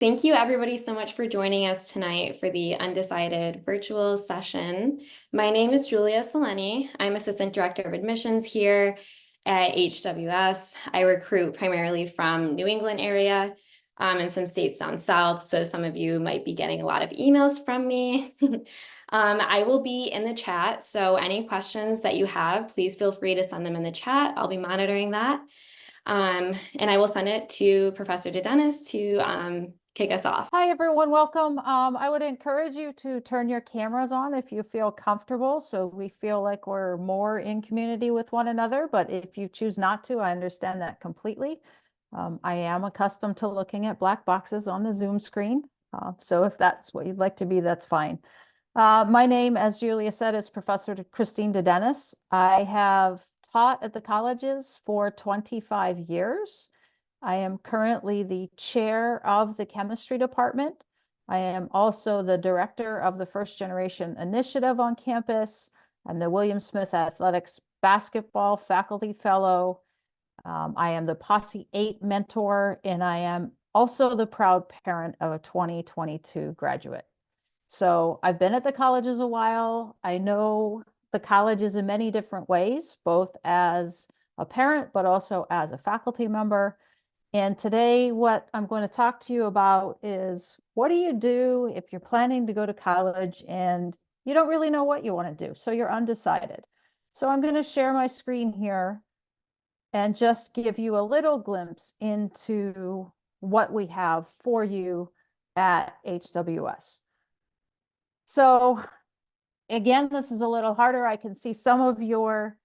Thank you, everybody, so much for joining us tonight for the Undecided virtual session. My name is Julia Seleni. I'm Assistant Director of Admissions here at HWS. I recruit primarily from New England area and some states down south, so some of you might be getting a lot of emails from me. I will be in the chat, so any questions that you have, please feel free to send them in the chat. I'll be monitoring that. And I will send it to Professor DeDennis to kick us off. Hi, everyone. Welcome. I would encourage you to turn your cameras on if you feel comfortable, so we feel like we're more in community with one another. But if you choose not to, I understand that completely. I am accustomed to looking at black boxes on the Zoom screen. So if that's what you'd like to be, that's fine. My name, as Julia said, is Professor Christine DeDennis. I have taught at the colleges for 25 years. I am currently the chair of the chemistry department. I am also the director of the First Generation Initiative on campus. I'm the William Smith Athletics basketball faculty fellow. I am the Posse 8 mentor, and I am also the proud parent of a 2022 graduate. So I've been at the colleges a while. I know the colleges in many different ways, both as a parent, but also as a faculty member. And today, what I'm going to talk to you about is what do you do if you're planning to go to college and you don't really know what you want to do? So you're undecided. So I'm going to share my screen here and just give you a little glimpse into what we have for you at HWS. So again, this is a little harder. I can see some of your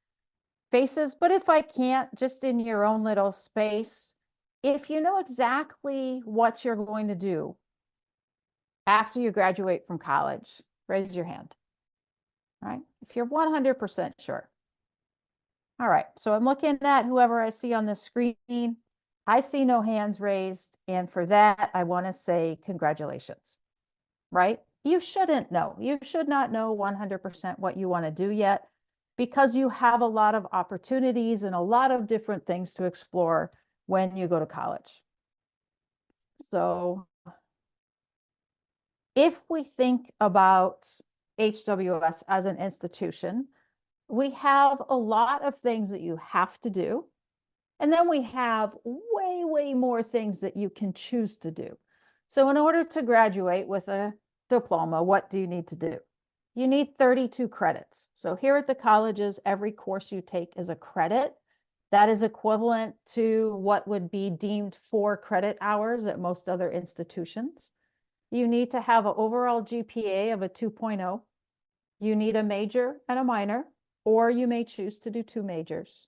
faces, but if I can't, just in your own little space, if you know exactly what you're going to do after you graduate from college, raise your hand. All right. If you're 100% sure. All right. So I'm looking at whoever I see on the screen. I see no hands raised. And for that, I want to say congratulations. Right? You shouldn't know. You should not know 100% what you want to do yet because you have a lot of opportunities and a lot of different things to explore when you go to college. So if we think about HWS as an institution, we have a lot of things that you have to do. And then we have way, way more things that you can choose to do. So in order to graduate with a diploma, what do you need to do? You need 32 credits. So here at the colleges, every course you take is a credit. That is equivalent to what would be deemed 4 credit hours at most other institutions. You need to have an overall GPA of a 2.0. You need a major and a minor, or you may choose to do 2 majors.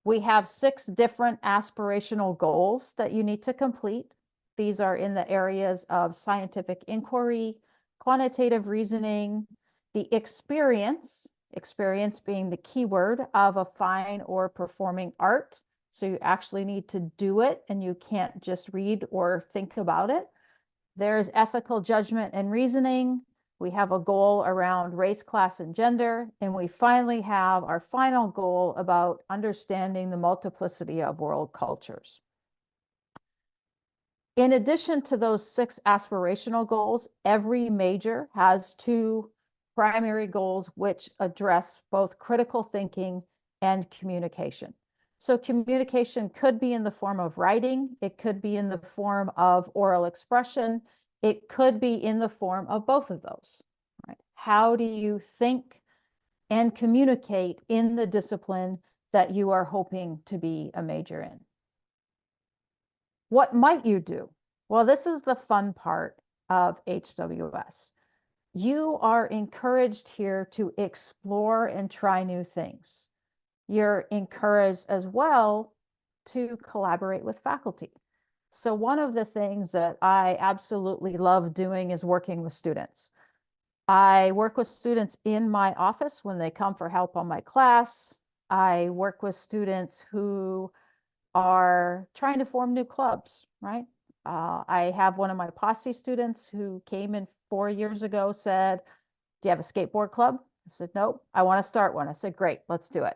We have 6 different aspirational goals that you need to complete. These are in the areas of scientific inquiry, quantitative reasoning, the experience being the key word of a fine or performing art. So you actually need to do it and you can't just read or think about it. There's ethical judgment and reasoning. We have a goal around race, class, and gender. And we finally have our final goal about understanding the multiplicity of world cultures. In addition to those 6 aspirational goals, every major has 2 primary goals which address both critical thinking and communication. So communication could be in the form of writing, it could be in the form of oral expression, it could be in the form of both of those. Right? How do you think and communicate in the discipline that you are hoping to be a major in? What might you do? Well, this is the fun part of HWS. You are encouraged here to explore and try new things. You're encouraged as well to collaborate with faculty. So one of the things that I absolutely love doing is working with students. I work with students in my office when they come for help on my class. I work with students who are trying to form new clubs, right? I have one of my Posse students who came in 4 years ago, said, do you have a skateboard club? I said, nope, I want to start one. I said, great, let's do it.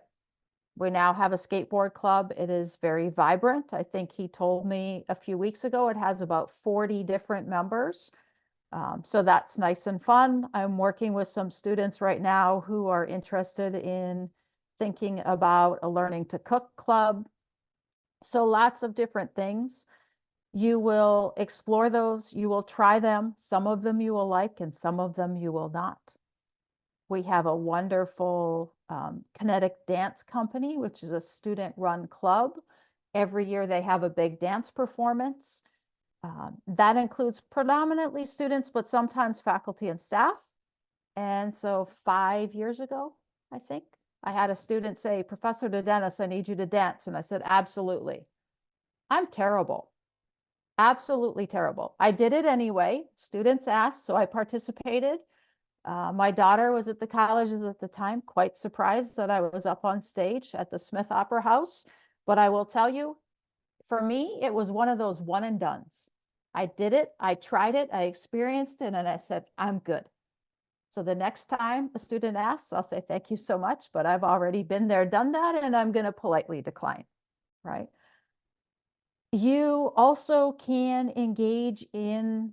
We now have a skateboard club. It is very vibrant. I think he told me a few weeks ago it has about 40 different members. So that's nice and fun. I'm working with some students right now who are interested in thinking about a learning to cook club. So lots of different things. You will explore those, you will try them. Some of them you will like and some of them you will not. We have a wonderful kinetic dance company, which is a student-run club. Every year they have a big dance performance. That includes predominantly students, but sometimes faculty and staff. And so 5 years ago, I think, I had a student say, Professor DeDennis, I need you to dance. And I said, absolutely. I'm terrible. Absolutely terrible. I did it anyway. Students asked, so I participated. My daughter was at the colleges at the time, quite surprised that I was up on stage at the Smith Opera House. But I will tell you, for me, it was one of those one and dones. I did it, I tried it, I experienced it, and I said, I'm good. So the next time a student asks, I'll say, thank you so much, but I've already been there, done that, and I'm going to politely decline, right? You also can engage in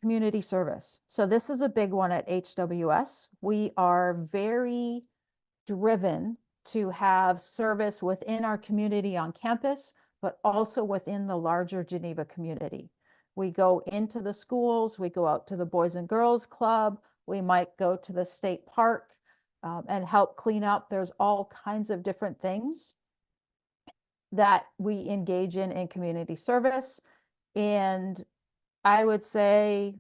community service. So this is a big one at HWS. We are very driven to have service within our community on campus, but also within the larger Geneva community. We go into the schools, we go out to the Boys and Girls Club, we might go to the state park and help clean up. There's all kinds of different things that we engage in community service. And I would say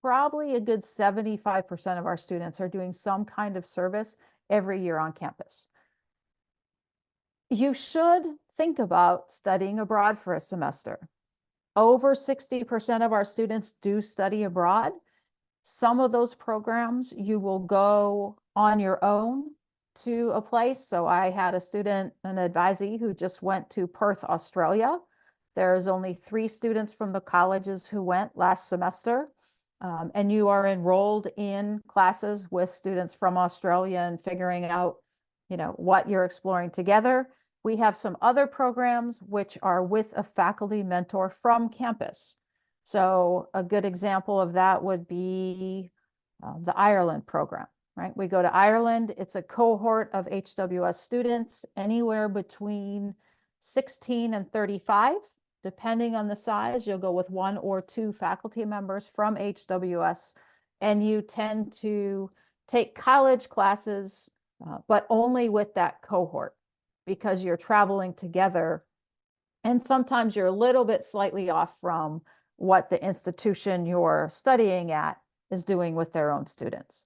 probably a good 75% of our students are doing some kind of service every year on campus. You should think about studying abroad for a semester. Over 60% of our students do study abroad. Some of those programs you will go on your own to a place. So I had a student, an advisee, who just went to Perth, Australia. There's only 3 students from the colleges who went last semester. And you are enrolled in classes with students from Australia and figuring out, what you're exploring together. We have some other programs which are with a faculty mentor from campus. So a good example of that would be the Ireland program, right? We go to Ireland. It's a cohort of HWS students, anywhere between 16 and 35. Depending on the size, you'll go with 1 or 2 faculty members from HWS, and you tend to take college classes, but only with that cohort because you're traveling together. And sometimes you're a little bit slightly off from what the institution you're studying at is doing with their own students.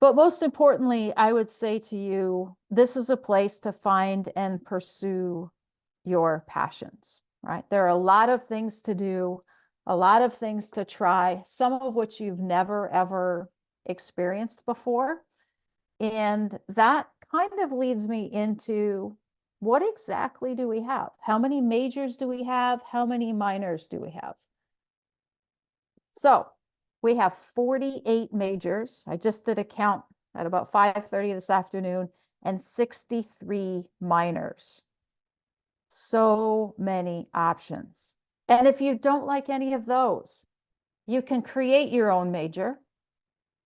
But most importantly, I would say to you, this is a place to find and pursue your passions, right? There are a lot of things to do, a lot of things to try, some of which you've never, ever experienced before. And that kind of leads me into what exactly do we have? How many majors do we have? How many minors do we have? So we have 48 majors. I just did a count at about 5:30 this afternoon, and 63 minors. So many options. And if you don't like any of those, you can create your own major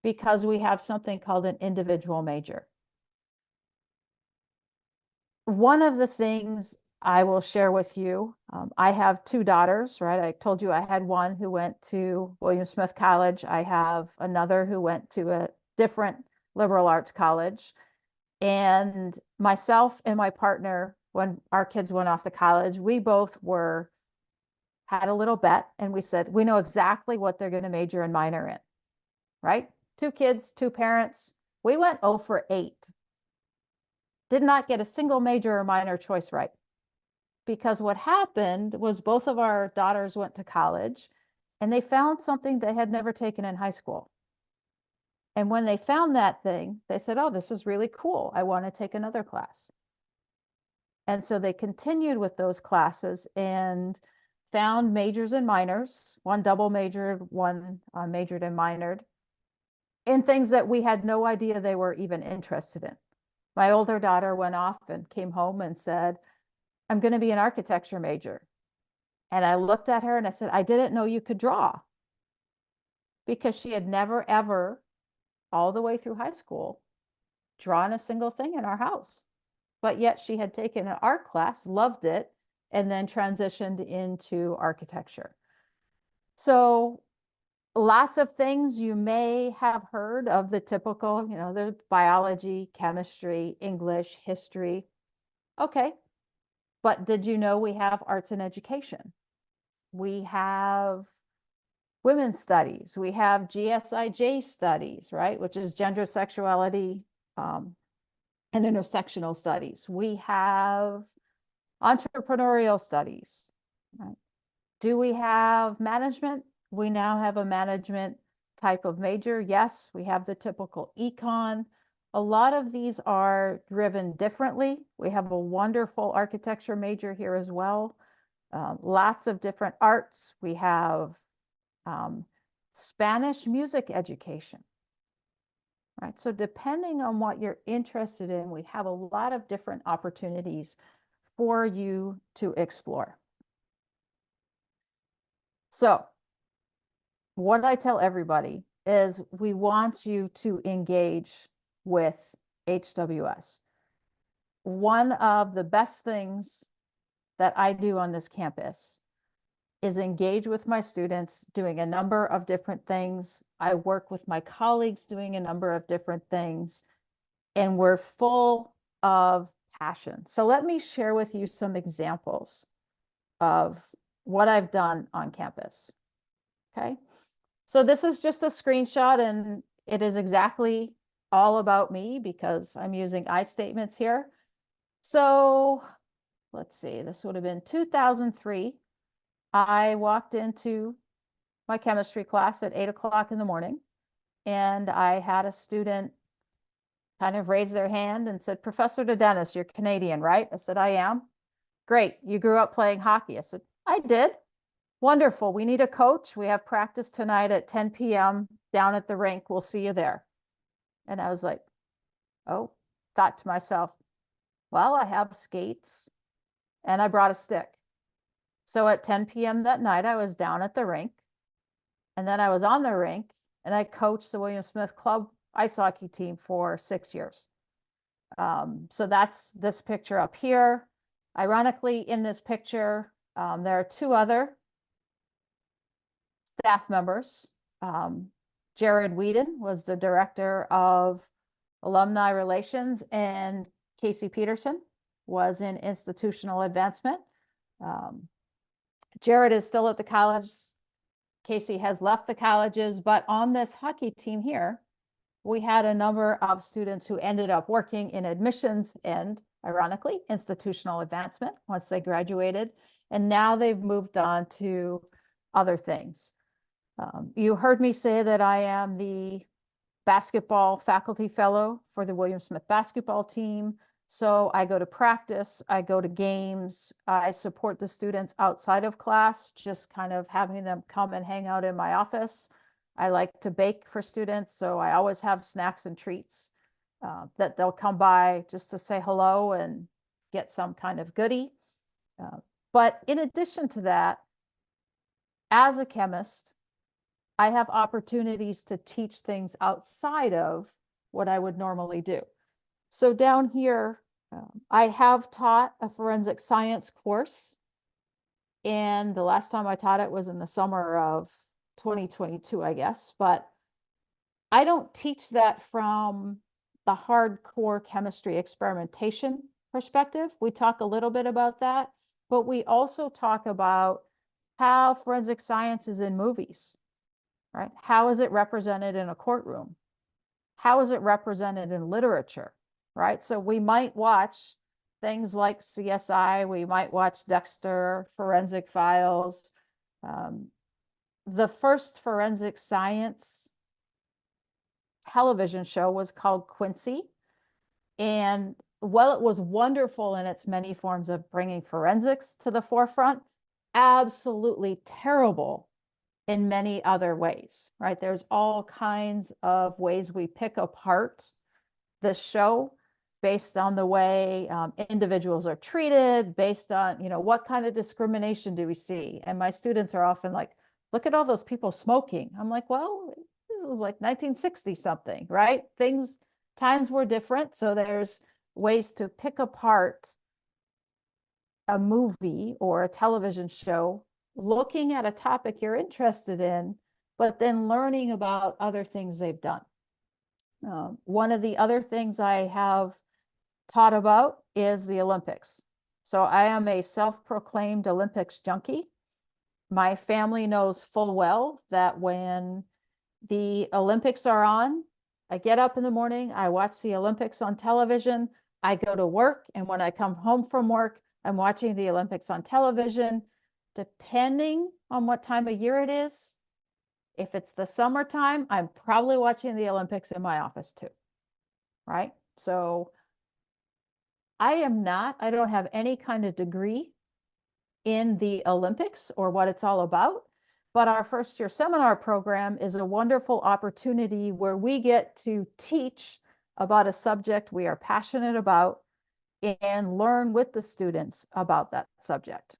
because we have something called an individual major. One of the things I will share with you, I have 2 daughters, right? I told you I had one who went to William Smith College. I have another who went to a different liberal arts college. And myself and my partner, when our kids went off to college, we both had a little bet, and we said, we know exactly what they're going to major and minor in, right? 2 kids, 2 parents. We went 0 for 8. Did not get a single major or minor choice right. Because what happened was both of our daughters went to college and they found something they had never taken in high school. And when they found that thing, they said, oh, this is really cool. I want to take another class. And so they continued with those classes and found majors and minors. One double majored, one majored and minored in things that we had no idea they were even interested in. My older daughter went off and came home and said, I'm going to be an architecture major. And I looked at her and I said, I didn't know you could draw, because she had never, ever, all the way through high school, drawn a single thing in our house. But yet she had taken an art class, loved it, and then transitioned into architecture. So lots of things you may have heard of, the typical, the biology, chemistry, English, history. Okay. But did you know we have arts and education? We have women's studies. We have GSIJ studies, right? Which is gender, sexuality, and intersectional studies. We have entrepreneurial studies, right? Do we have management? We now have a management type of major. Yes, we have the typical econ. A lot of these are driven differently. We have a wonderful architecture major here as well. Lots of different arts. We have Spanish music education, right? So depending on what you're interested in, we have a lot of different opportunities for you to explore. So what I tell everybody is we want you to engage with HWS. One of the best things that I do on this campus is engage with my students doing a number of different things. I work with my colleagues doing a number of different things, and we're full of passion. So let me share with you some examples of what I've done on campus. Okay. So this is just a screenshot, and it is exactly all about me because I'm using I statements here. So let's see, this would have been 2003. I walked into my chemistry class at 8 o'clock in the morning, and I had a student kind of raise their hand and said, Professor DeDennis, you're Canadian, right? I said, I am. Great. You grew up playing hockey. I said, I did. Wonderful. We need a coach. We have practice tonight at 10 p.m. down at the rink. We'll see you there. And I was like, oh, thought to myself, well, I have skates and I brought a stick. So at 10 p.m. that night, I was down at the rink, and then I was on the rink, and I coached the William Smith Club ice hockey team for 6 years. So that's this picture up here. Ironically, in this picture, there are two other staff members. Jared Whedon was the director of alumni relations, and Casey Peterson was in institutional advancement. Jared is still at the college. Casey has left the colleges, but on this hockey team here, we had a number of students who ended up working in admissions and, ironically, institutional advancement once they graduated. And now they've moved on to other things. You heard me say that I am the basketball faculty fellow for the William Smith basketball team. So I go to practice, I go to games, I support the students outside of class, just kind of having them come and hang out in my office. I like to bake for students, so I always have snacks and treats that they'll come by just to say hello and get some kind of goodie. But in addition to that, as a chemist, I have opportunities to teach things outside of what I would normally do. So down here, I have taught a forensic science course, and the last time I taught it was in the summer of 2022, I guess, but I don't teach that from the hardcore chemistry experimentation perspective. We talk a little bit about that, but we also talk about how forensic science is in movies, right? How is it represented in a courtroom? How is it represented in literature, right? So we might watch things like CSI, we might watch Dexter, Forensic Files. The first forensic science television show was called Quincy. And while it was wonderful in its many forms of bringing forensics to the forefront, absolutely terrible in many other ways, right? There's all kinds of ways we pick apart the show. based on the way individuals are treated, based on, what kind of discrimination do we see? And my students are often like, look at all those people smoking. I'm like, well, it was like 1960 something, right? Times were different. So there's ways to pick apart a movie or a television show, looking at a topic you're interested in, but then learning about other things they've done. One of the other things I have taught about is the Olympics. So I am a self-proclaimed Olympics junkie. My family knows full well that when the Olympics are on, I get up in the morning, I watch the Olympics on television, I go to work, and when I come home from work, I'm watching the Olympics on television. Depending on what time of year it is, if it's the summertime, I'm probably watching the Olympics in my office too, right? So I don't have any kind of degree in the Olympics or what it's all about, but our first year seminar program is a wonderful opportunity where we get to teach about a subject we are passionate about and learn with the students about that subject.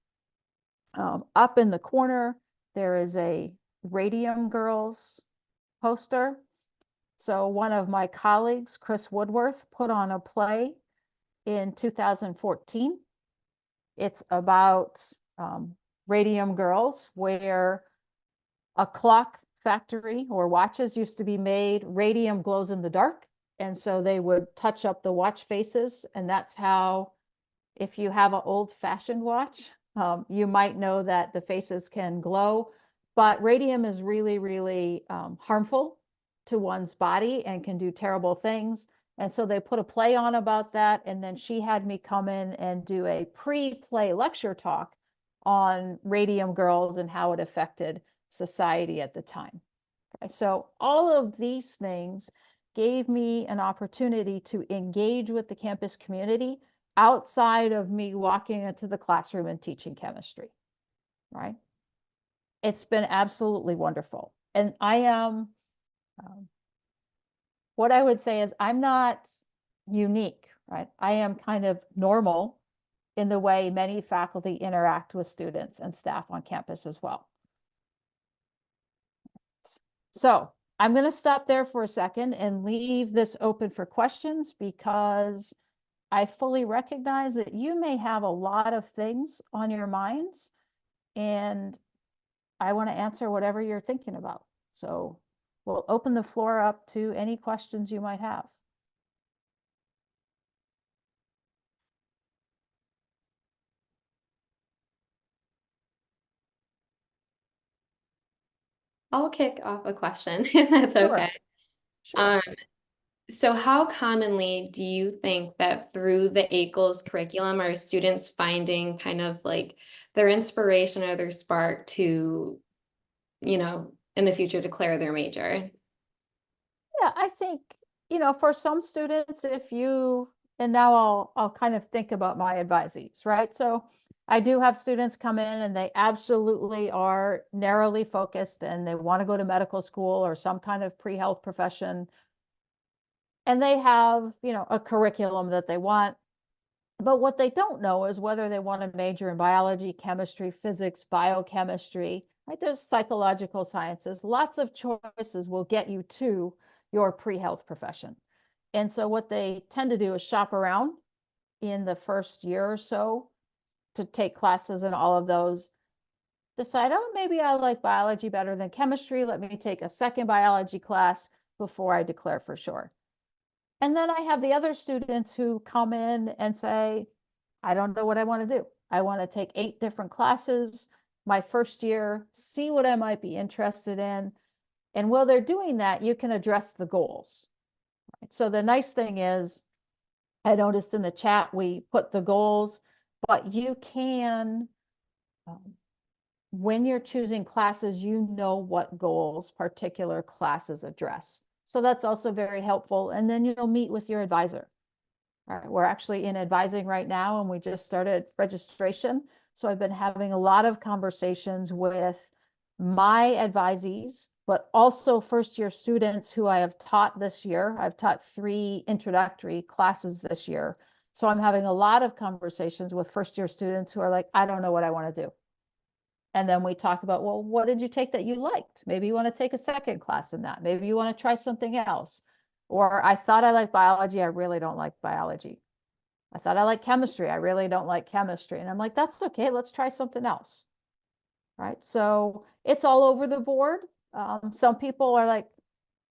Up in the corner, there is a Radium Girls poster. So one of my colleagues, Chris Woodworth, put on a play in 2014. It's about Radium Girls, where a clock factory or watches used to be made. Radium glows in the dark. And so they would touch up the watch faces. And that's how, if you have an old fashioned watch, you might know that the faces can glow. But radium is really, really harmful to one's body and can do terrible things. And so they put a play on about that. And then she had me come in and do a pre-play lecture talk on Radium Girls and how it affected society at the time. Okay, so all of these things gave me an opportunity to engage with the campus community outside of me walking into the classroom and teaching chemistry, right? It's been absolutely wonderful. And I am, what I would say is I'm not unique, right? I am kind of normal in the way many faculty interact with students and staff on campus as well. So I'm going to stop there for a second and leave this open for questions, because I fully recognize that you may have a lot of things on your minds, and I want to answer whatever you're thinking about. So we'll open the floor up to any questions you might have. I'll kick off a question if that's Sure. okay. Sure. Um, so how commonly do you think that through the ACLS curriculum are students finding kind of like their inspiration or their spark to, in the future declare their major? Yeah, I think, for some students, and now I'll kind of think about my advisees, right? So I do have students come in and they absolutely are narrowly focused and they want to go to medical school or some kind of pre-health profession. And they have, a curriculum that they want. But what they don't know is whether they want to major in biology, chemistry, physics, biochemistry, right? There's psychological sciences. Lots of choices will get you to your pre-health profession. And so what they tend to do is shop around in the first year or so to take classes in all of those, decide, oh, maybe I like biology better than chemistry. Let me take a second biology class before I declare for sure. And then I have the other students who come in and say, I don't know what I want to do. I want to take 8 different classes my first year, see what I might be interested in. And while they're doing that, you can address the goals. Right? So the nice thing is, I noticed in the chat, we put the goals, but you can, when you're choosing classes, you know what goals particular classes address. So that's also very helpful. And then you'll meet with your advisor. All right, we're actually in advising right now, and we just started registration. So I've been having a lot of conversations with my advisees but also first-year students who I have taught this year. I've taught 3 introductory classes this year. So I'm having a lot of conversations with first-year students who are like, I don't know what I want to do. And then we talk about, well, what did you take that you liked? Maybe you want to take a second class in that. Maybe you want to try something else. Or I thought I liked biology. I really don't like biology. I thought I liked chemistry. I really don't like chemistry. And I'm like, that's okay. Let's try something else. Right. So it's all over the board. Some people are like,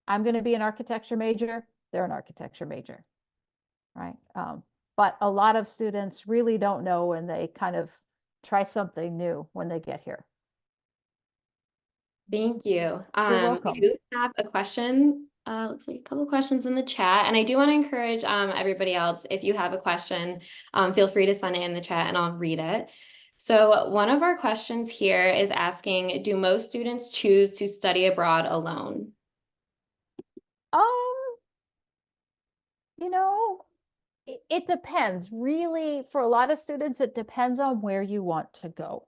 I'm going to be an architecture major. They're an architecture major. Right. But a lot of students really don't know, and they kind of try something new when they get here. Thank you. You're We welcome. do have a question. Looks like a couple questions in the chat, and I do want to encourage everybody else, if you have a question, feel free to send it in the chat and I'll read it. So one of our questions here is asking, do most students choose to study abroad alone? Um, you know, it depends. Really, for a lot of students, it depends on where you want to go,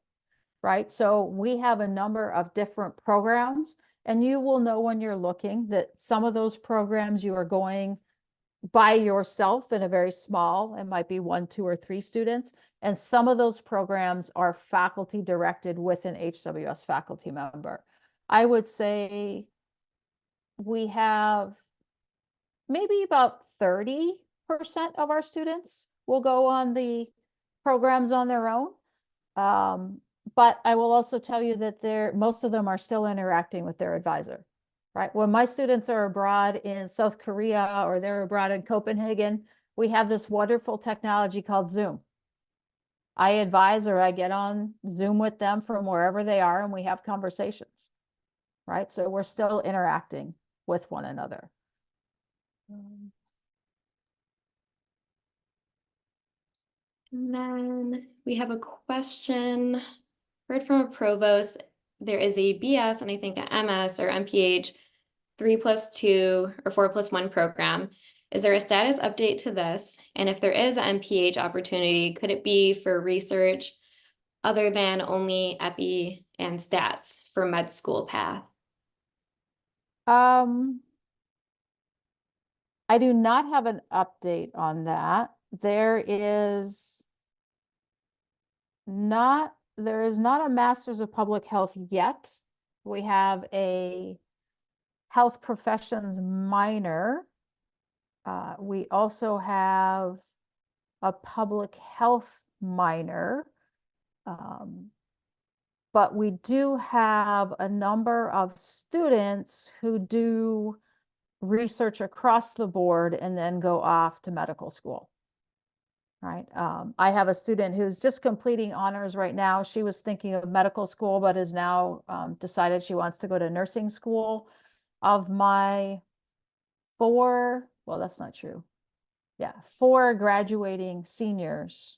right? So we have a number of different programs, and you will know when you're looking that some of those programs you are going by yourself in a very small, it might be 1, 2, or 3 students. And some of those programs are faculty directed with an HWS faculty member. I would say we have maybe about 30% of our students will go on the programs on their own. But I will also tell you that most of them are still interacting with their advisor, right? When my students are abroad in South Korea or they're abroad in Copenhagen, we have this wonderful technology called Zoom. I advise, or I get on Zoom with them from wherever they are, and we have conversations, right? So we're still interacting with one another. And then we have a question, heard from a provost, there is a BS and I think a MS or MPH 3+2 or 4+1 program. Is there a status update to this? And if there is an MPH opportunity, could it be for research other than only epi and stats for med school path? Um, I do not have an update on that. There is not a Master's of Public Health yet. We have a health professions minor. We also have a public health minor. But we do have a number of students who do research across the board and then go off to medical school. Right. I have a student who's just completing honors right now. She was thinking of medical school, but has now decided she wants to go to nursing school. Of my 4, well, that's not true. Yeah, 4 graduating seniors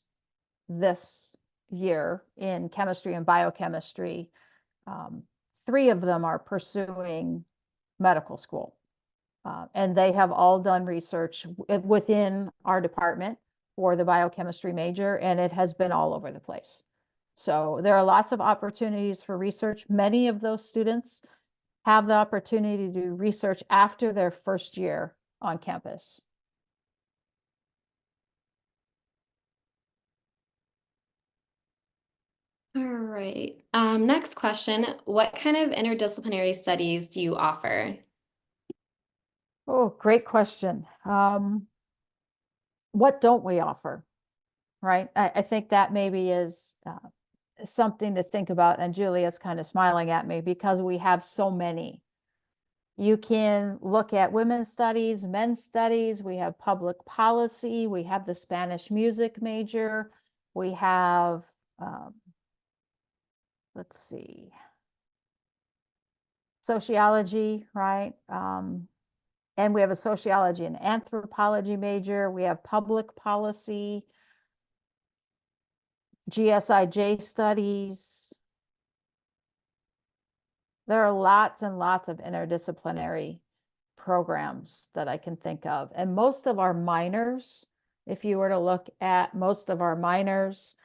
this year in chemistry and biochemistry. 3 of them are pursuing medical school. And they have all done research within our department for the biochemistry major, and it has been all over the place. So there are lots of opportunities for research. Many of those students have the opportunity to do research after their first year on campus. All right. Next question. What kind of interdisciplinary studies do you offer? Oh, great question. What don't we offer? Right? I think that maybe is something to think about. And Julia's kind of smiling at me because we have so many. You can look at women's studies, men's studies. We have public policy. We have the Spanish music major. We have, let's see, sociology, right? And we have a sociology and anthropology major. We have public policy, GSIJ studies. There are lots and lots of interdisciplinary programs that I can think of. And most of our minors, if you were to look at most of our minors,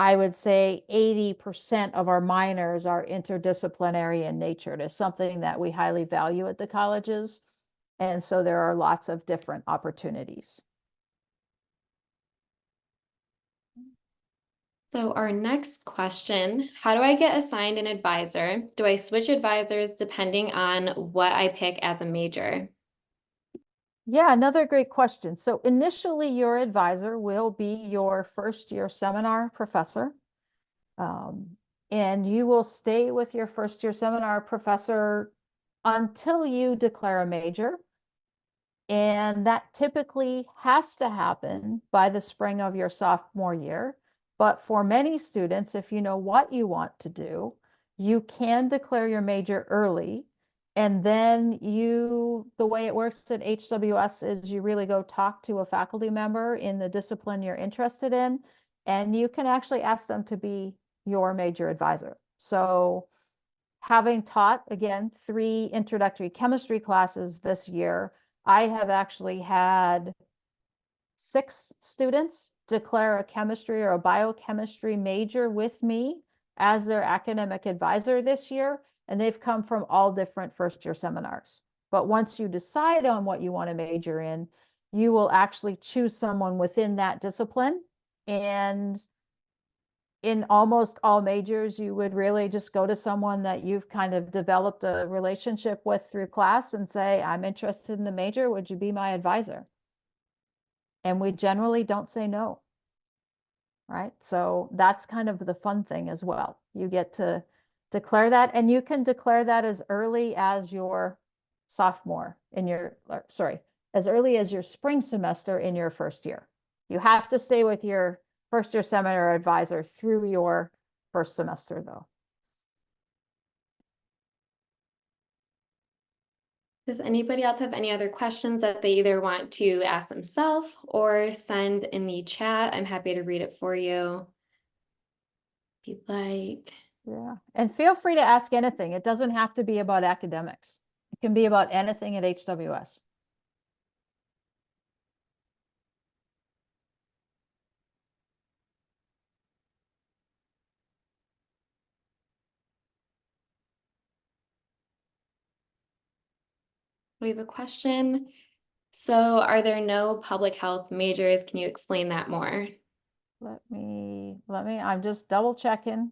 I would say 80% of our minors are interdisciplinary in nature. It is something that we highly value at the colleges. And so there are lots of different opportunities. So our next question, how do I get assigned an advisor? Do I switch advisors depending on what I pick as a major? Yeah, another great question. So initially, your advisor will be your first year seminar professor. And you will stay with your first year seminar professor until you declare a major. And that typically has to happen by the spring of your sophomore year. But for many students, if you know what you want to do, you can declare your major early. And then the way it works at HWS is you really go talk to a faculty member in the discipline you're interested in, and you can actually ask them to be your major advisor. So having taught, again, 3 introductory chemistry classes this year, I have actually had 6 students declare a chemistry or a biochemistry major with me as their academic advisor this year, and they've come from all different first year seminars. But once you decide on what you want to major in, you will actually choose someone within that discipline. And in almost all majors, you would really just go to someone that you've kind of developed a relationship with through class and say, I'm interested in the major. Would you be my advisor? And we generally don't say no, right? So that's kind of the fun thing as well. You get to declare that, and you can declare that as early as your sophomore in your, sorry, as early as your spring semester in your first year. You have to stay with your first year seminar advisor through your first semester, though. Does anybody else have any other questions that they either want to ask themselves or send in the chat? I'm happy to read it for you if you'd like. Yeah, and feel free to ask anything. It doesn't have to be about academics. It can be about anything at HWS. We have a question. So are there no public health majors? Can you explain that more? I'm just double checking.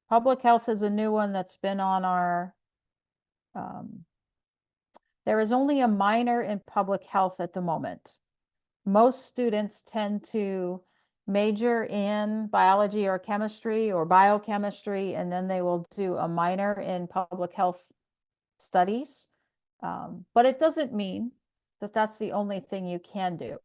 Public health is a new one that's been on our, there is only a minor in public health at the moment. Most students tend to major in biology or chemistry or biochemistry, and then they will do a minor in public health studies. But it doesn't mean that that's the only thing you can do.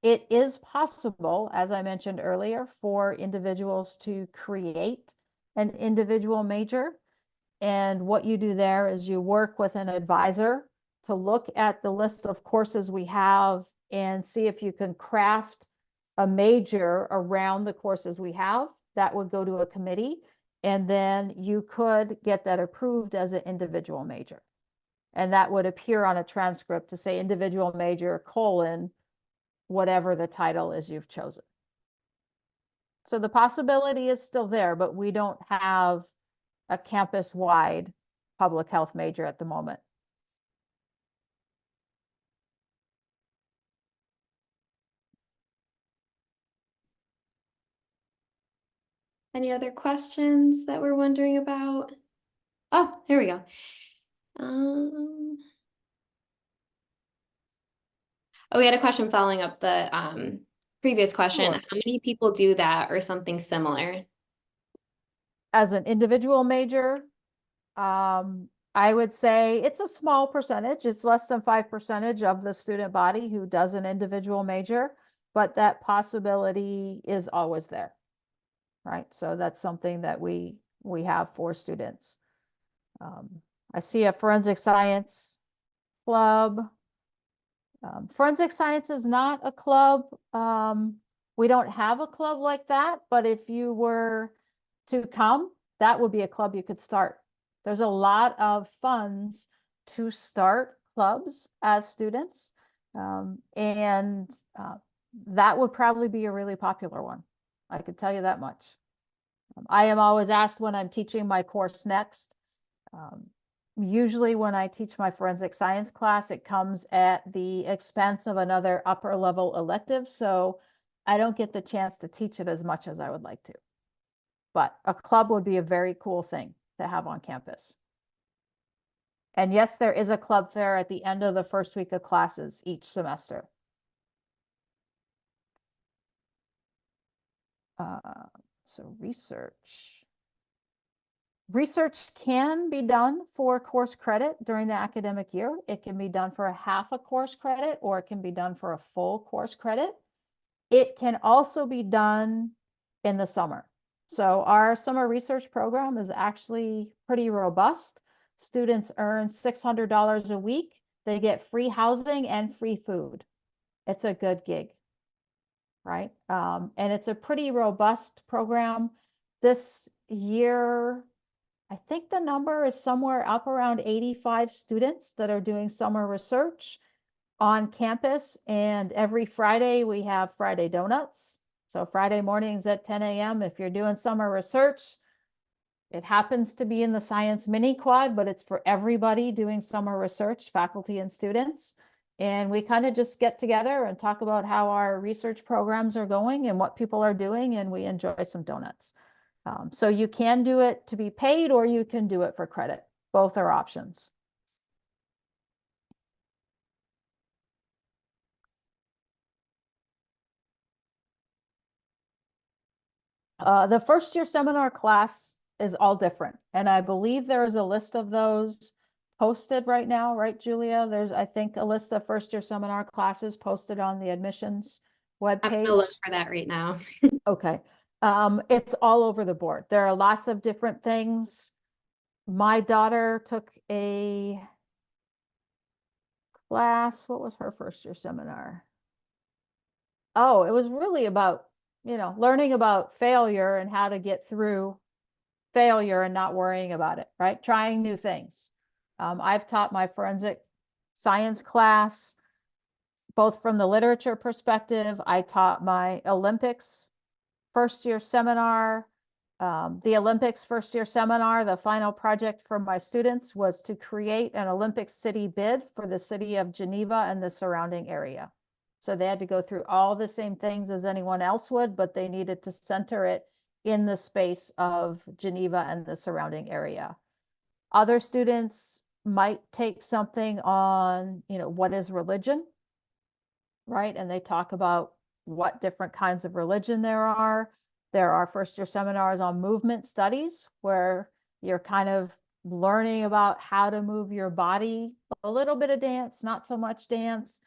It is possible, as I mentioned earlier, for individuals to create an individual major. And what you do there is you work with an advisor to look at the list of courses we have and see if you can craft a major around the courses we have. That would go to a committee, and then you could get that approved as an individual major. And that would appear on a transcript to say individual major colon, whatever the title is you've chosen. So the possibility is still there, but we don't have a campus-wide public health major at the moment. Any other questions that we're wondering about? Oh, here we go. Oh, we had a question following up the previous question. Sure. How many people do that or something similar? As an individual major, I would say it's a small percentage. It's less than 5% of the student body who does an individual major, but that possibility is always there, right? So that's something that we have for students. I see a forensic science club. Forensic science is not a club. We don't have a club like that, but if you were to come, that would be a club you could start. There's a lot of funds to start clubs as students. And that would probably be a really popular one. I could tell you that much. I am always asked when I'm teaching my course next. Usually when I teach my forensic science class, it comes at the expense of another upper level elective. So I don't get the chance to teach it as much as I would like to. But a club would be a very cool thing to have on campus. And yes, there is a club fair at the end of the first week of classes each semester. So research. Research can be done for course credit during the academic year. It can be done for a half a course credit, or it can be done for a full course credit. It can also be done in the summer. So our summer research program is actually pretty robust. Students earn $600 a week. They get free housing and free food. It's a good gig, right? And it's a pretty robust program. This year, I think the number is somewhere up around 85 students that are doing summer research on campus. And every Friday we have Friday donuts. So Friday mornings at 10 a.m. if you're doing summer research, it happens to be in the science mini quad, but it's for everybody doing summer research, faculty and students. And we kind of just get together and talk about how our research programs are going and what people are doing, and we enjoy some donuts. So you can do it to be paid, or you can do it for credit. Both are options. The first year seminar class is all different. And I believe there is a list of those posted right now, right, Julia? There's, I think, a list of first year seminar classes posted on the admissions I'm webpage. gonna look for that right now. Okay. It's all over the board. There are lots of different things. My daughter took a class. What was her first year seminar? Oh, it was really about, learning about failure and how to get through failure and not worrying about it, right? Trying new things. I've taught my forensic science class, both from the literature perspective. I taught my Olympics first year seminar. The Olympics first year seminar, the final project for my students was to create an Olympic city bid for the city of Geneva and the surrounding area. So they had to go through all the same things as anyone else would, but they needed to center it in the space of Geneva and the surrounding area. Other students might take something on, what is religion, right? And they talk about what different kinds of religion there are. There are first year seminars on movement studies where you're kind of learning about how to move your body, a little bit of dance, not so much dance.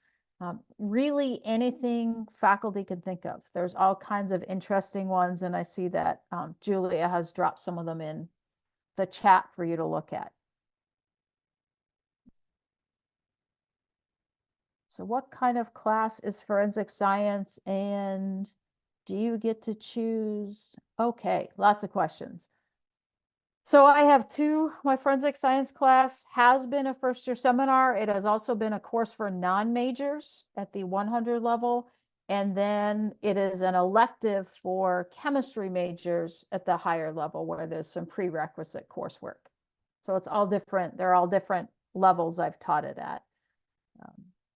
Really anything faculty can think of. There's all kinds of interesting ones, and I see that Julia has dropped some of them in the chat for you to look at. So what kind of class is forensic science, and do you get to choose? Okay, lots of questions. So I have two. My forensic science class has been a first year seminar. It has also been a course for non-majors at the 100 level. And then it is an elective for chemistry majors at the higher level where there's some prerequisite coursework. So it's all different. They're all different levels I've taught it at.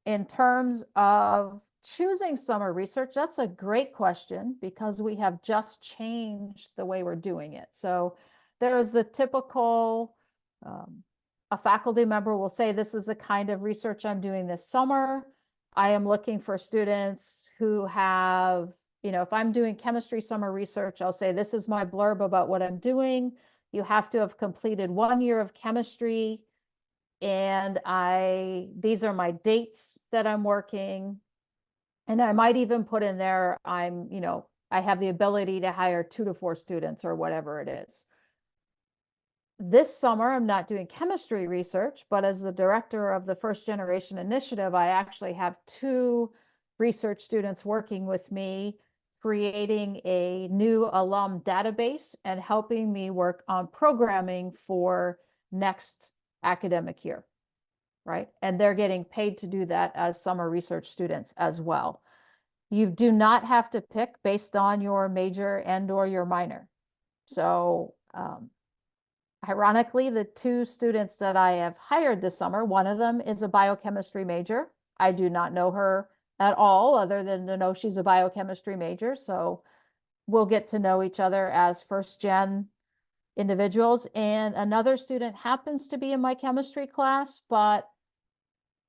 In terms of choosing summer research, that's a great question because we have just changed the way we're doing it. So there is the typical, a faculty member will say, this is the kind of research I'm doing this summer. I am looking for students who have, if I'm doing chemistry summer research, I'll say, this is my blurb about what I'm doing. You have to have completed 1 year of chemistry. And these are my dates that I'm working. And I might even put in there, I have the ability to hire 2 to 4 students or whatever it is. This summer, I'm not doing chemistry research, but as the director of the First Generation Initiative, I actually have 2 research students working with me, creating a new alum database and helping me work on programming for next academic year, right? And they're getting paid to do that as summer research students as well. You do not have to pick based on your major and or your minor. So ironically, the two students that I have hired this summer, one of them is a biochemistry major. I do not know her at all, other than to know she's a biochemistry major. So we'll get to know each other as first gen individuals. And another student happens to be in my chemistry class, but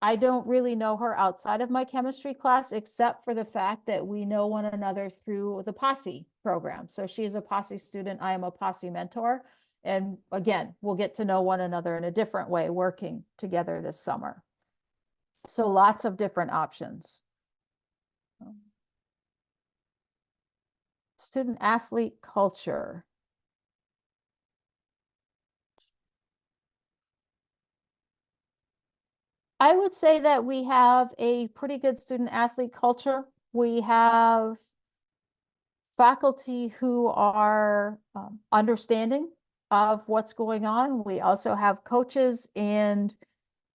I don't really know her outside of my chemistry class, except for the fact that we know one another through the Posse program. So she is a Posse student. I am a Posse mentor. And again, we'll get to know one another in a different way working together this summer. So lots of different options. Student athlete culture. I would say that we have a pretty good student athlete culture. We have faculty who are understanding of what's going on. We also have coaches, and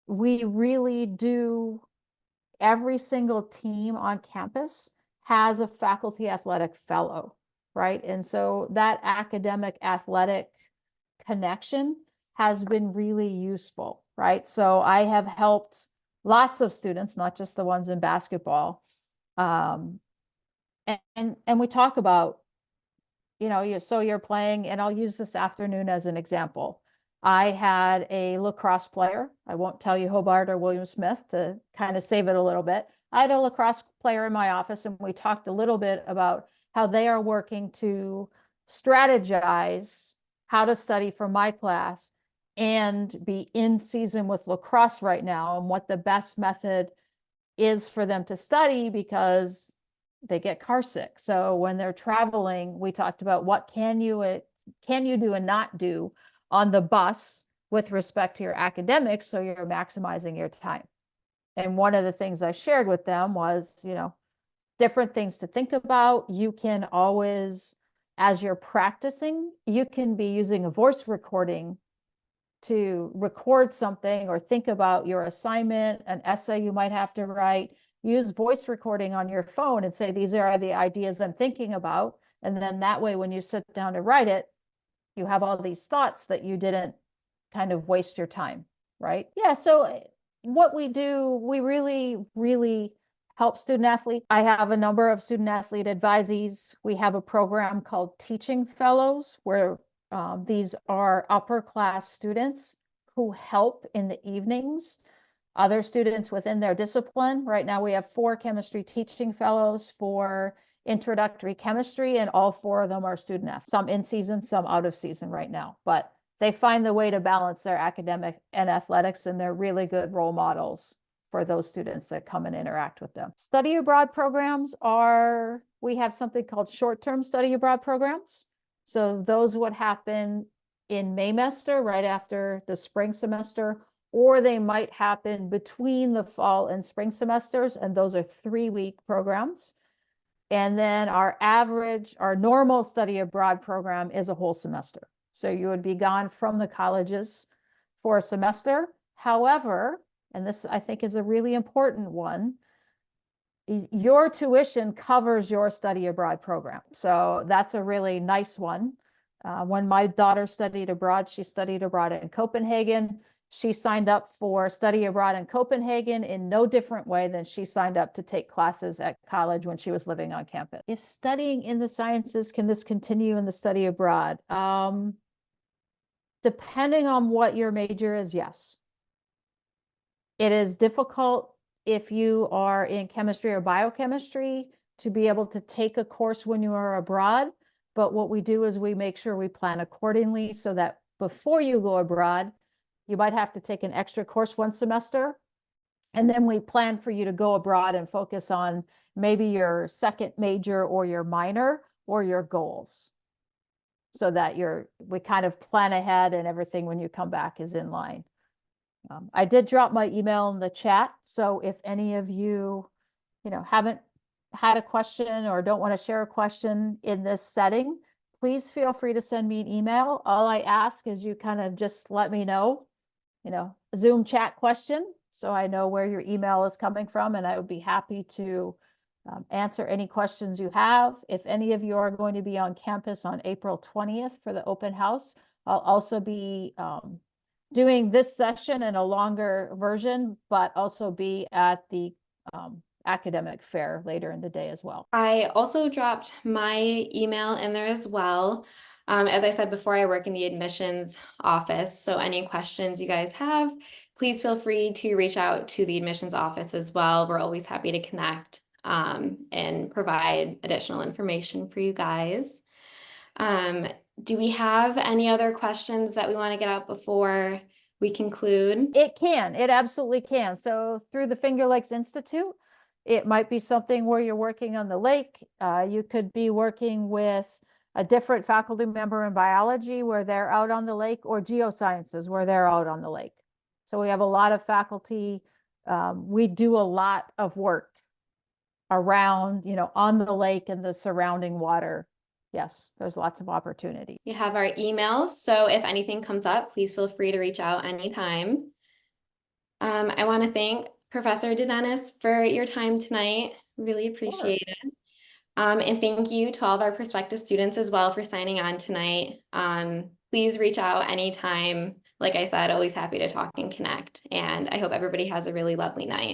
we really do, every single team on campus has a faculty athletic fellow, right? And so that academic athletic connection has been really useful, right? So I have helped lots of students, not just the ones in basketball. And we talk about, so you're playing, and I'll use this afternoon as an example. I had a lacrosse player. I won't tell you Hobart or William Smith to kind of save it a little bit. I had a lacrosse player in my office, and we talked a little bit about how they are working to strategize how to study for my class and be in season with lacrosse right now, and what the best method is for them to study, because they get car sick. So when they're traveling, we talked about what can you do and not do on the bus with respect to your academics, so you're maximizing your time. And one of the things I shared with them was, different things to think about. You can always, as you're practicing, you can be using a voice recording to record something or think about your assignment, an essay you might have to write. Use voice recording on your phone and say, these are the ideas I'm thinking about. And then that way, when you sit down to write it, you have all these thoughts that you didn't kind of waste your time, right? Yeah, so what we do, we really, really help student athletes. I have a number of student athlete advisees. We have a program called Teaching Fellows, where these are upper class students who help in the evenings other students within their discipline. Right now, we have 4 chemistry teaching fellows for introductory chemistry, and all 4 of them are student athletes, some in season, some out of season right now. But they find the way to balance their academic and athletics, and they're really good role models for those students that come and interact with them. Study abroad programs we have something called short-term study abroad programs. So those would happen in Maymester, right after the spring semester, or they might happen between the fall and spring semesters, and those are 3-week programs. And then our normal study abroad program is a whole semester. So you would be gone from the colleges for a semester. However, and this I think is a really important one, your tuition covers your study abroad program. So that's a really nice one. When my daughter studied abroad, she studied abroad in Copenhagen. She signed up for study abroad in Copenhagen in no different way than she signed up to take classes at college when she was living on campus. If studying in the sciences, can this continue in the study abroad? Depending on what your major is, yes. It is difficult if you are in chemistry or biochemistry to be able to take a course when you are abroad. But what we do is we make sure we plan accordingly, so that before you go abroad, you might have to take an extra course one semester. And then we plan for you to go abroad and focus on maybe your second major or your minor or your goals, so that we kind of plan ahead, and everything when you come back is in line. I did drop my email in the chat. So if any of you, haven't had a question or don't want to share a question in this setting, please feel free to send me an email. All I ask is you kind of just let me know, Zoom chat question, so I know where your email is coming from, and I would be happy to answer any questions you have. If any of you are going to be on campus on April 20th for the open house, I'll also be doing this session in a longer version, but also be at the academic fair later in the day as well. I also dropped my email in there as well. As I said before, I work in the admissions office, so any questions you guys have, please feel free to reach out to the admissions office as well. We're always happy to connect and provide additional information for you guys. Do we have any other questions that we want to get out before we conclude? It absolutely can. So through the Finger Lakes Institute, it might be something where you're working on the lake. You could be working with a different faculty member in biology where they're out on the lake, or geosciences where they're out on the lake. So we have a lot of faculty. We do a lot of work around, on the lake and the surrounding water. Yes, there's lots of opportunity. You have our emails, so if anything comes up, please feel free to reach out anytime. I want to thank Professor DeDennis for your time tonight. Really appreciate it. And thank you to all of our prospective students as well for signing on tonight. Please reach out anytime. Like I said, always happy to talk and connect. And I hope everybody has a really lovely night.